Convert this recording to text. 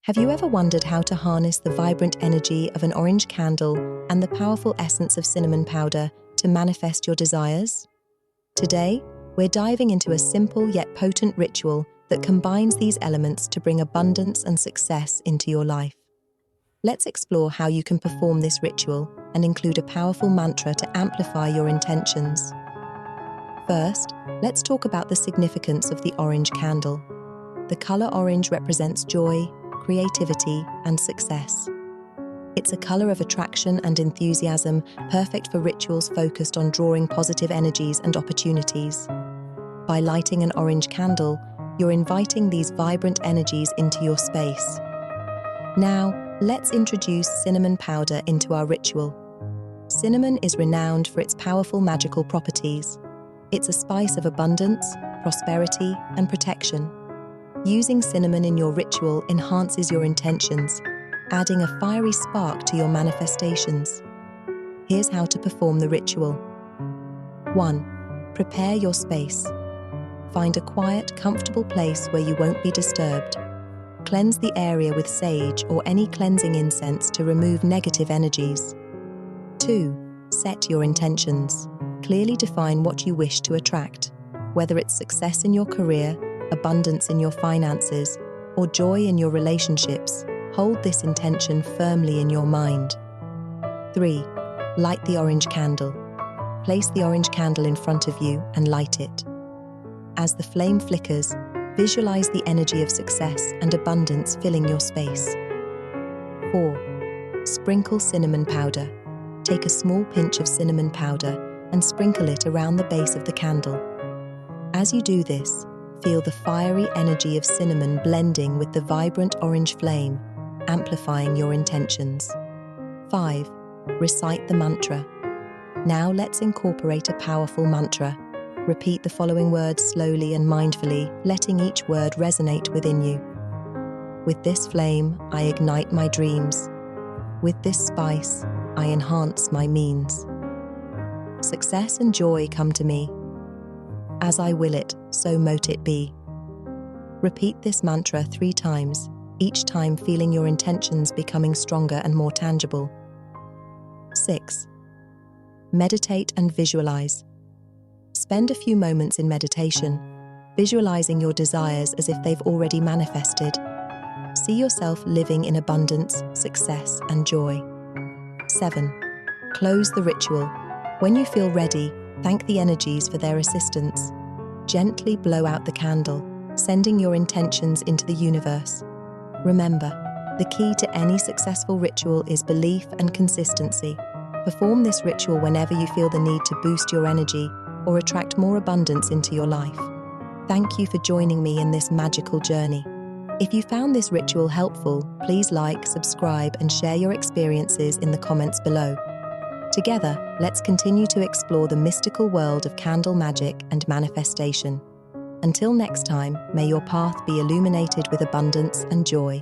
Have you ever wondered how to harness the vibrant energy of an orange candle and the powerful essence of cinnamon powder to manifest your desires? Today, we're diving into a simple yet potent ritual that combines these elements to bring abundance and success into your life. Let's explore how you can perform this ritual and include a powerful mantra to amplify your intentions. First, let's talk about the significance of the orange candle. The color orange represents joy, creativity, and success. It's a color of attraction and enthusiasm, perfect for rituals focused on drawing positive energies and opportunities. By lighting an orange candle, you're inviting these vibrant energies into your space. Now, let's introduce cinnamon powder into our ritual. Cinnamon is renowned for its powerful magical properties. It's a spice of abundance, prosperity, and protection. Using cinnamon in your ritual enhances your intentions, adding a fiery spark to your manifestations. Here's how to perform the ritual. 1. Prepare your space. Find a quiet, comfortable place where you won't be disturbed. Cleanse the area with sage or any cleansing incense to remove negative energies. 2. Set your intentions. Clearly define what you wish to attract, whether it's success in your career, abundance in your finances, or joy in your relationships. Hold this intention firmly in your mind. 3. Light the orange candle. Place the orange candle in front of you and light it. As the flame flickers, visualize the energy of success and abundance filling your space. 4. Sprinkle cinnamon powder. Take a small pinch of cinnamon powder and sprinkle it around the base of the candle. As you do this, feel the fiery energy of cinnamon blending with the vibrant orange flame, amplifying your intentions. 5. Recite the mantra. Now let's incorporate a powerful mantra. Repeat the following words slowly and mindfully, letting each word resonate within you. With this flame, I ignite my dreams. With this spice, I enhance my means. Success and joy come to me. As I will it, so mote it be. Repeat this mantra 3 times, each time feeling your intentions becoming stronger and more tangible. 6. Meditate and visualize. Spend a few moments in meditation, visualizing your desires as if they've already manifested. See yourself living in abundance, success, and joy. 7. Close the ritual. When you feel ready, thank the energies for their assistance. Gently blow out the candle, sending your intentions into the universe. Remember, the key to any successful ritual is belief and consistency. Perform this ritual whenever you feel the need to boost your energy or attract more abundance into your life. Thank you for joining me in this magical journey. If you found this ritual helpful, please like, subscribe, and share your experiences in the comments below. Together, let's continue to explore the mystical world of candle magic and manifestation. Until next time, may your path be illuminated with abundance and joy.